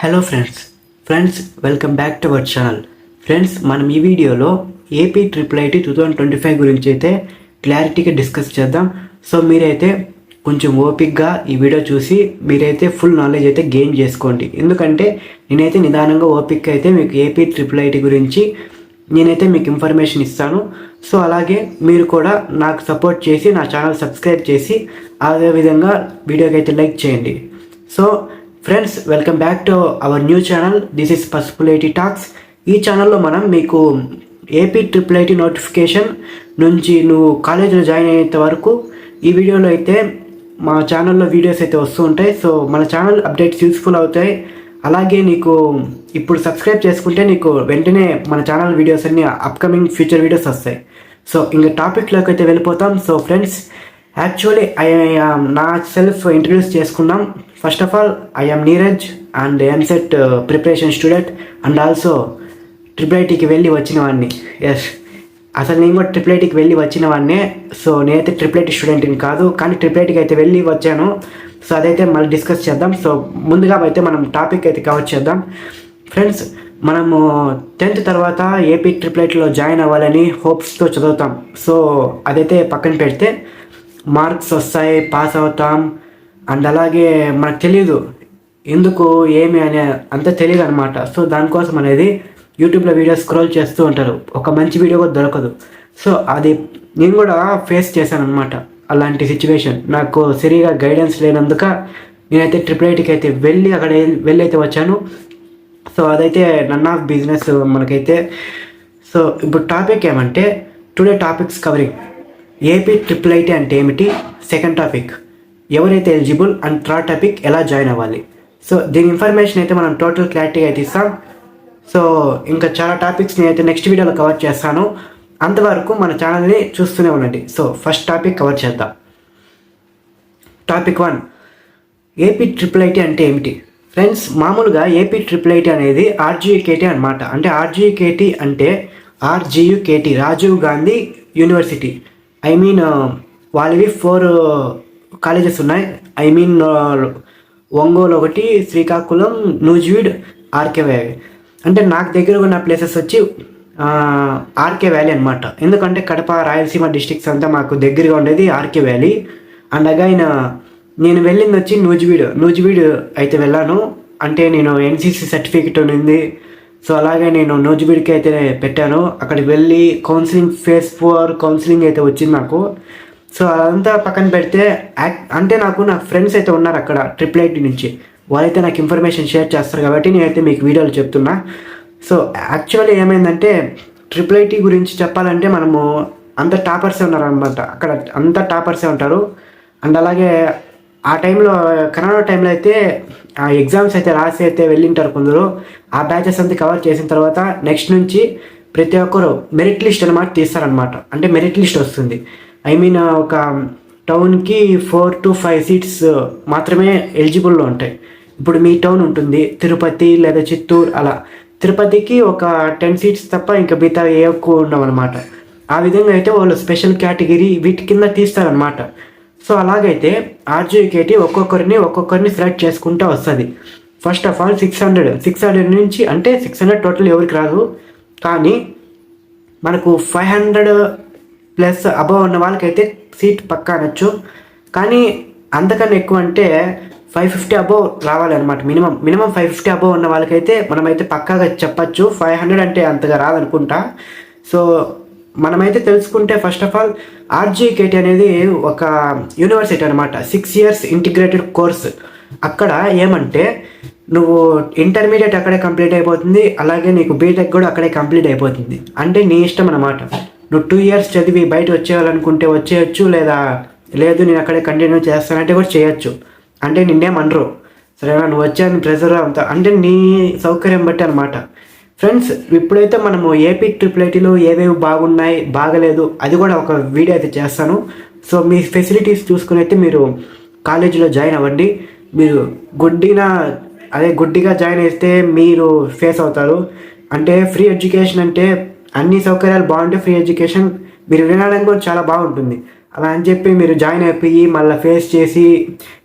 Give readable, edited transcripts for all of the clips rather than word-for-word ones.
Hello friends welcome back to our channel. Friends మనం ఈ వీడియోలో ఏపీ IIIT 2025 గురించి అయితే క్లారిటీగా డిస్కస్ చేద్దాం. సో మీరైతే కొంచెం ఓపిక్గా ఈ వీడియో చూసి మీరైతే ఫుల్ నాలెడ్జ్ అయితే గెయిన్ చేసుకోండి. ఎందుకంటే నేనైతే నిదానంగా ఓపిక్గా అయితే మీకు ఏపీ IIIT గురించి నేనైతే మీకు ఇన్ఫర్మేషన్ ఇస్తాను. సో అలాగే మీరు కూడా నాకు సపోర్ట్ చేసి నా ఛానల్ సబ్స్క్రైబ్ చేసి అదేవిధంగా వీడియోకి అయితే లైక్ చేయండి. So friends welcome back to our new channel. This is Pasupuleti talks. ఈ ఛానల్లో మనం మీకు ఏపీ IIIT నోటిఫికేషన్ నుంచి నువ్వు కాలేజీలో జాయిన్ అయ్యేంత వరకు ఈ వీడియోలో అయితే మా ఛానల్లో వీడియోస్ అయితే వస్తూ ఉంటాయి. సో మన ఛానల్ అప్డేట్స్ యూస్ఫుల్ అవుతాయి. అలాగే నీకు ఇప్పుడు సబ్స్క్రైబ్ చేసుకుంటే నీకు వెంటనే మన ఛానల్ వీడియోస్ అన్ని అప్కమింగ్ ఫ్యూచర్ వీడియోస్ వస్తాయి. సో ఇంకా టాపిక్లోకి అయితే వెళ్ళిపోతాం. సో ఫ్రెండ్స్ యాక్చువల్లీ నా సెల్ఫ్ ఇంట్రడ్యూస్ చేసుకున్నాం. First of all I am Neeraj and EAMCET preparation student and also IIITకి వెళ్ళి వచ్చిన వాడిని. ఎస్, అసలు నేను కూడా IIITకి వెళ్ళి వచ్చిన వాడినే. సో నేనైతే IIIT స్టూడెంట్ని కాదు, కానీ IIITకి అయితే వెళ్ళి వచ్చాను. సో అదైతే మళ్ళీ డిస్కస్ చేద్దాం. సో ముందుగా అయితే మనం టాపిక్ అయితే కవర్ చేద్దాం. ఫ్రెండ్స్ మనము 10th తర్వాత ఏపీ IIITలో జాయిన్ అవ్వాలని హోప్స్తో చదువుతాం. సో అదైతే పక్కన పెడితే మార్క్స్ వస్తాయి, పాస్ అవుతాం అండ్ అలాగే మనకు తెలియదు ఎందుకు ఏమి అనే అంత తెలియదు అనమాట. సో దానికోసం అనేది యూట్యూబ్లో వీడియో స్క్రోల్ చేస్తూ ఉంటారు, ఒక మంచి వీడియో కూడా దొరకదు. సో అది నేను కూడా ఫేస్ చేశాను అనమాట. అలాంటి సిచ్యువేషన్ నాకు సరిగా గైడెన్స్ లేనందుక నేనైతే IIITకి అయితే వెళ్ళి అయితే వచ్చాను. సో అదైతే నన్ ఆఫ్ బిజినెస్ మనకైతే. సో ఇప్పుడు టాపిక్ ఏమంటే today topics covering AP IIIT అంటే ఏమిటి, సెకండ్ టాపిక్ ఎవరైతే ఎలిజిబుల్ అండ్ థర్డ్ టాపిక్ ఎలా జాయిన్ అవ్వాలి. సో దీని ఇన్ఫర్మేషన్ అయితే మనం టోటల్ క్లారిటీగా అయితే ఇస్తాం. సో ఇంకా చాలా టాపిక్స్ నేనైతే నెక్స్ట్ వీడియోలో కవర్ చేస్తాను. అంతవరకు మన ఛానల్ని చూస్తూనే ఉండండి. సో ఫస్ట్ టాపిక్ కవర్ చేద్దాం. టాపిక్ 1 ఏపీ IIIT అంటే ఏమిటి. ఫ్రెండ్స్ మామూలుగా ఏపీ IIIT అనేది RGUKT అనమాట. అంటే RGUKT అంటే RGUKT Rajiv Gandhi university. I mean వాళ్ళవి 4 కాలేజెస్ ఉన్నాయి. ఐ మీన్ ఒంగోలు ఒకటి, శ్రీకాకుళం, నూజివీడ్, ఆర్కే వ్యాలీ. అంటే నాకు దగ్గర ఉన్న ప్లేసెస్ వచ్చి ఆర్కే వ్యాలీ అనమాట. ఎందుకంటే కడప రాయలసీమ డిస్ట్రిక్ట్స్ అంతా మాకు దగ్గరగా ఉండేది ఆర్కే వ్యాలీ. అండ్ అగైన్ నేను వెళ్ళింది వచ్చి నూజివీడ్ అయితే వెళ్ళాను. అంటే నేను NCC సర్టిఫికెట్ ఉంది. సో అలాగే నేను నూజివీడ్కి అయితే పెట్టాను. అక్కడికి వెళ్ళి కౌన్సిలింగ్ ఫేజ్ 4 కౌన్సిలింగ్ అయితే వచ్చింది నాకు. సో అదంతా పక్కన పెడితే అంటే నా ఫ్రెండ్స్ అయితే ఉన్నారు అక్కడ IIIT నుంచి. వాళ్ళైతే నాకు ఇన్ఫర్మేషన్ షేర్ చేస్తారు కాబట్టి నేనైతే మీకు వీడియోలు చెప్తున్నా. సో యాక్చువల్లీ ఏమైందంటే IIIT గురించి చెప్పాలంటే మనము అంత టాపర్సే ఉన్నారనమాట. అక్కడ అంత టాపర్సే ఉంటారు. అండ్ అలాగే ఆ టైంలో కరోనా టైంలో అయితే ఆ ఎగ్జామ్స్ అయితే రాసి అయితే వెళ్ళింటారు కొందరు. ఆ బ్యాచెస్ అంతా కవర్ చేసిన తర్వాత నెక్స్ట్ నుంచి ప్రతి ఒక్కరు మెరిట్ లిస్ట్ అనమాట తీస్తారనమాట. అంటే మెరిట్ లిస్ట్ వస్తుంది. ఐ మీన్ ఒక టౌన్కి 4 to 5 సీట్స్ మాత్రమే ఎలిజిబుల్లో ఉంటాయి. ఇప్పుడు మీ టౌన్ ఉంటుంది తిరుపతి లేదా చిత్తూరు, అలా తిరుపతికి ఒక 10 సీట్స్ తప్ప ఇంకా మిగతా ఏ ఎక్కువ ఉండవు అనమాట. ఆ విధంగా అయితే వాళ్ళు స్పెషల్ కేటగిరీ వీటి కింద తీస్తారనమాట. సో అలాగైతే RGUKT ఒక్కొక్కరిని సెలెక్ట్ చేసుకుంటూ వస్తుంది. ఫస్ట్ ఆఫ్ ఆల్ 600 నుంచి, అంటే 600 టోటల్ ఎవరికి రాదు, కానీ మనకు 500+ అబవ్ ఉన్న వాళ్ళకైతే సీట్ పక్కా అనొచ్చు. కానీ అంతకన్నా ఎక్కువ అంటే 550 అబవ్ రావాలన్నమాట. మినిమం 550 అబవ్ ఉన్న వాళ్ళకైతే మనమైతే పక్కాగా చెప్పచ్చు. 500 అంటే అంతగా రాదనుకుంటా. సో మనమైతే తెలుసుకుంటే ఫస్ట్ ఆఫ్ ఆల్ RGUKT అనేది ఒక యూనివర్సిటీ అనమాట. 6 years ఇంటిగ్రేటెడ్ కోర్స్. అక్కడ ఏమంటే నువ్వు ఇంటర్మీడియట్ అక్కడే కంప్లీట్ అయిపోతుంది, అలాగే నీకు బీటెక్ కూడా అక్కడే కంప్లీట్ అయిపోతుంది. అంటే నీ ఇష్టం అనమాట. నువ్వు 2 years చదివి బయట వచ్చేయాలనుకుంటే వచ్చేయచ్చు, లేదా లేదు నేను అక్కడే కంటిన్యూ చేస్తానంటే కూడా చేయొచ్చు. అంటే నిన్నేమనరు, సరేనా, నువ్వు వచ్చాను ప్రెజర్ అంతా అంటే నీ సౌకర్యం బట్టి అనమాట. ఫ్రెండ్స్ ఇప్పుడైతే మనము ఏపీ IIITలో ఏవేవి బాగున్నాయి బాగలేదు అది కూడా ఒక వీడియో అయితే చేస్తాను. సో మీ ఫెసిలిటీస్ చూసుకుని అయితే మీరు కాలేజీలో జాయిన్ అవ్వండి. మీరు గుడ్డిగా జాయిన్ అయితే మీరు ఫేస్ అవుతారు. అంటే ఫ్రీ ఎడ్యుకేషన్ అంటే అన్ని సౌకర్యాలు బాగుంటే ఫ్రీ ఎడ్యుకేషన్ మీరు వినడానికి కూడా చాలా బాగుంటుంది. అలా అని చెప్పి మీరు జాయిన్ అయిపోయి మళ్ళీ ఫేస్ చేసి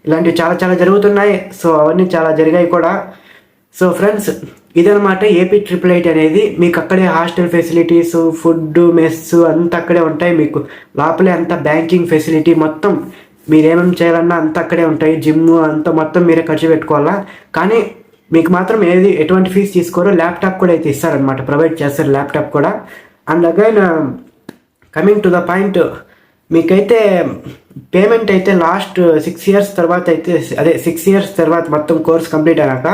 ఇలాంటివి చాలా చాలా జరుగుతున్నాయి. సో అవన్నీ చాలా జరిగాయి కూడా. సో ఫ్రెండ్స్, ఇదనమాట ఏపీ 888 అనేది. మీకు అక్కడే హాస్టల్ ఫెసిలిటీస్, ఫుడ్, మెస్ అంతా అక్కడే ఉంటాయి. మీకు లోపలే అంతా బ్యాంకింగ్ ఫెసిలిటీ మొత్తం మీరేమేమి చేయాలన్నా అంతా అక్కడే ఉంటాయి. జిమ్ అంతా మొత్తం మీరే ఖర్చు పెట్టుకోవాలా. కానీ మీకు మాత్రం ఎటువంటి ఫీజు తీసుకోరో. ల్యాప్టాప్ కూడా అయితే ఇస్తారనమాట, ప్రొవైడ్ చేస్తారు ల్యాప్టాప్ కూడా. And again coming to the point, మీకైతే పేమెంట్ అయితే లాస్ట్ 6 years తర్వాత అయితే, అదే 6 years తర్వాత మొత్తం కోర్స్ కంప్లీట్ అయినాక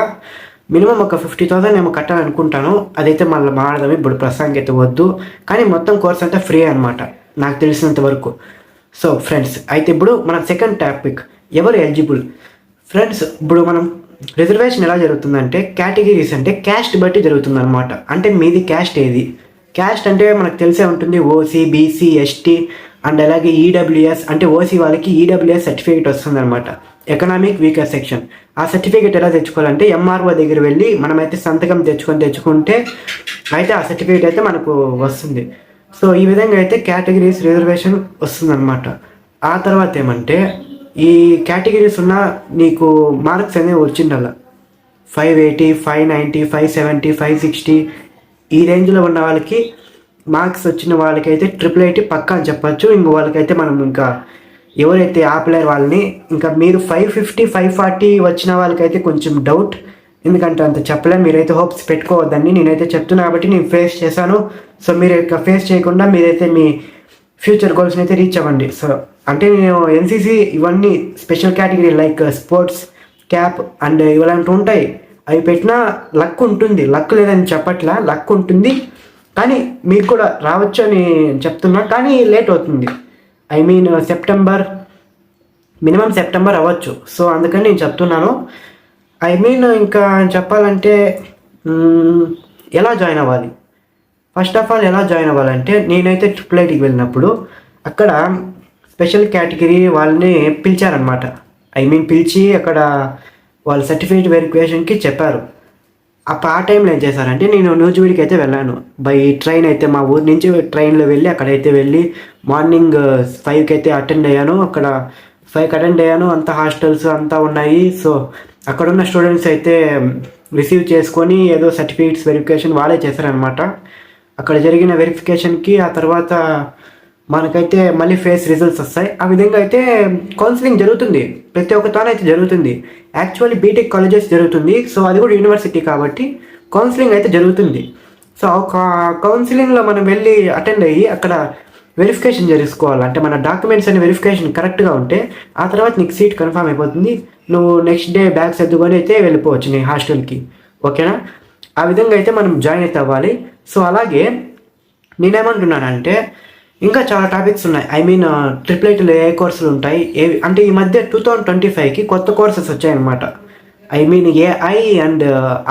మినిమం ఒక 50,000 ఏమో కట్టాలనుకుంటాను. అదైతే మళ్ళీ మాడదాం, ఇప్పుడు ప్రస్తుతానికి అయితే వద్దు. కానీ మొత్తం కోర్స్ అంతా ఫ్రీ అనమాట నాకు తెలిసినంత వరకు. సో ఫ్రెండ్స్, అయితే ఇప్పుడు మన సెకండ్ టాపిక్, ఎవరు ఎలిజిబుల్. ఫ్రెండ్స్, ఇప్పుడు మనం రిజర్వేషన్ ఎలా జరుగుతుందంటే, కేటగిరీస్ అంటే క్యాస్ట్ బట్టి జరుగుతుంది అనమాట. అంటే మీది క్యాస్ట్ ఏది? క్యాస్ట్ అంటే మనకు తెలిసే ఉంటుంది, ఓసీ, బీసీ, ఎస్టీ అండ్ అలాగే ఈడబ్ల్యూఎస్. అంటే ఓసీ వాళ్ళకి ఈడబ్ల్యూఎస్ సర్టిఫికేట్ వస్తుంది అనమాట, ఎకనామిక్ వీకర్ సెక్షన్. ఆ సర్టిఫికేట్ ఎలా తెచ్చుకోవాలంటే ఎంఆర్ఓ దగ్గర వెళ్ళి మనమైతే సంతకం తెచ్చుకుంటే అయితే ఆ సర్టిఫికేట్ అయితే మనకు వస్తుంది. సో ఈ విధంగా అయితే కేటగిరీస్ రిజర్వేషన్ వస్తుంది అనమాట. ఆ తర్వాత ఏమంటే, ఈ కేటగిరీస్ ఉన్న నీకు మార్క్స్ అనేవి వచ్చిండాల 580, 590, 570, 560 ఈ రేంజ్లో ఉన్న వాళ్ళకి మార్క్స్ వచ్చిన వాళ్ళకైతే 888 పక్కా అని చెప్పచ్చు. ఇంక వాళ్ళకైతే మనం ఇంకా ఎవరైతే ఆపలేరు వాళ్ళని. ఇంకా మీరు 550, 540 వచ్చిన వాళ్ళకైతే కొంచెం డౌట్, ఎందుకంటే అంత చెప్పలేము. మీరైతే హోప్స్ పెట్టుకోవద్దండి, నేనైతే చెప్తున్నా కాబట్టి నేను ఫేస్ చేశాను. సో మీరు ఇక ఫేస్ చేయకుండా మీరైతే మీ ఫ్యూచర్ గోల్స్ని అయితే రీచ్ అవ్వండి. సో అంటే నేను ఎన్సీసీ ఇవన్నీ special category like sports, cap and ఇలాంటివి ఉంటాయి. అవి పెట్టినా లక్ ఉంటుంది, లక్ లేదని చెప్పట్లా, లక్ ఉంటుంది. కానీ మీకు కూడా రావచ్చు అని చెప్తున్నా, కానీ లేట్ అవుతుంది. I mean September, minimum September అవ్వచ్చు. సో అందుకని నేను చెప్తున్నాను. ఐ మీన్ ఇంకా చెప్పాలంటే ఎలా జాయిన్ అవ్వాలి. ఫస్ట్ ఆఫ్ ఆల్ ఎలా జాయిన్ అవ్వాలంటే, నేనైతే 888కి వెళ్ళినప్పుడు అక్కడ స్పెషల్ కేటగిరీ వాళ్ళని పిలిచారనమాట. ఐ మీన్ పిలిచి అక్కడ వాళ్ళ సర్టిఫికేట్ వెరిఫికేషన్కి చెప్పారు. ఆ టైంలో ఏం చేశారంటే, నేను నూజివీడికి అయితే వెళ్ళాను బై ట్రైన్. అయితే మా ఊరి నుంచి ట్రైన్లో వెళ్ళి అక్కడైతే వెళ్ళి మార్నింగ్ 5కి అయితే అటెండ్ అయ్యాను. అక్కడ 5కి అటెండ్ అయ్యాను. అంతా హాస్టల్స్ అంతా ఉన్నాయి. సో అక్కడున్న స్టూడెంట్స్ అయితే రిసీవ్ చేసుకొని ఏదో సర్టిఫికేట్స్ వెరిఫికేషన్ వాళ్ళే చేశారనమాట. అక్కడ జరిగిన వెరిఫికేషన్కి ఆ తర్వాత మనకైతే మళ్ళీ ఫేస్ రిజల్ట్స్ వస్తాయి. ఆ విధంగా అయితే కౌన్సిలింగ్ జరుగుతుంది, ప్రతి ఒక్కతోనైతే జరుగుతుంది. యాక్చువల్లీ బీటెక్ కాలేజెస్ జరుగుతుంది. సో అది కూడా యూనివర్సిటీ కాబట్టి కౌన్సిలింగ్ అయితే జరుగుతుంది. సో కౌన్సిలింగ్లో మనం వెళ్ళి అటెండ్ అయ్యి అక్కడ వెరిఫికేషన్ చేసుకోవాలి. అంటే మన డాక్యుమెంట్స్ అనే వెరిఫికేషన్ కరెక్ట్గా ఉంటే ఆ తర్వాత నీకు సీట్ కన్ఫర్మ్ అయిపోతుంది. నువ్వు నెక్స్ట్ డే బ్యాగ్స్ ఎత్తుకొని అయితే వెళ్ళిపోవచ్చు నీ హాస్టల్కి. ఓకేనా? ఆ విధంగా అయితే మనం జాయిన్ అయితే అవ్వాలి. సో అలాగే నేనేమంటున్నానంటే, ఇంకా చాలా టాపిక్స్ ఉన్నాయి. ఐ మీన్ 888లో ఏ కోర్సులు ఉంటాయి అంటే ఈ మధ్య 2025కి కొత్త కోర్సెస్ వచ్చాయన్నమాట. I mean AI and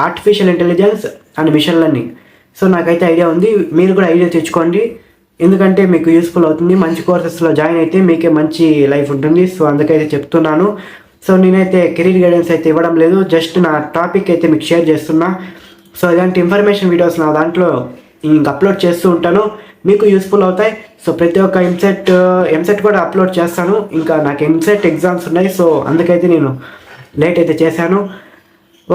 artificial intelligence and machine learning. So నాకైతే ఐడియా ఉంది, మీరు కూడా ఐడియా తెచ్చుకోండి, ఎందుకంటే మీకు యూస్ఫుల్ అవుతుంది. మంచి కోర్సెస్లో జాయిన్ అయితే మీకే మంచి లైఫ్ ఉంటుంది. సో అందుకైతే చెప్తున్నాను. సో నేనైతే కెరీర్ గైడెన్స్ అయితే ఇవ్వడం లేదు, జస్ట్ నా టాపిక్ అయితే మీకు షేర్ చేస్తున్నా. సో ఇలాంటి ఇన్ఫర్మేషన్ వీడియోస్ నా దాంట్లో ఇంక అప్లోడ్ చేస్తూ ఉంటాను, మీకు యూస్ఫుల్ అవుతాయి. సో ప్రతి ఒక్క ఎంసెట్ కూడా అప్లోడ్ చేస్తాను. ఇంకా నాకు ఎంసెట్ ఎగ్జామ్స్ ఉన్నాయి. సో అందుకైతే నేను లేట్ అయితే చేశాను.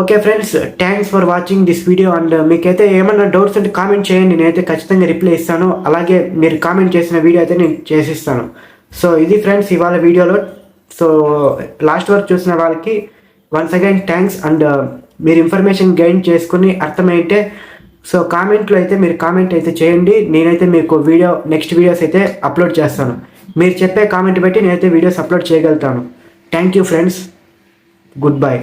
Okay friends, thanks for watching this video. And మీకైతే ఏమన్నా డౌట్స్ ఉంటే కామెంట్ చేయండి, నేనైతే ఖచ్చితంగా రిప్లై ఇస్తాను. అలాగే మీరు కామెంట్ చేసిన వీడియో అయితే నేను చేసిస్తాను. సో ఇది ఫ్రెండ్స్ ఇవాళ వీడియోలో. సో లాస్ట్ వరకు చూసిన వాళ్ళకి వన్స్ అగైన్ థ్యాంక్స్. అండ్ మీరు ఇన్ఫర్మేషన్ గెయిన్ చేసుకుని అర్థమైతే సో కామెంట్లో అయితే మీరు కామెంట్ అయితే చేయండి. నేనైతే మీకు నెక్స్ట్ వీడియోస్ అయితే అప్లోడ్ చేస్తాను. మీరు చెప్పే కామెంట్ బట్టి నేనైతే వీడియోస్ అప్లోడ్ చేయగలుగుతాను. Thank you friends, good bye.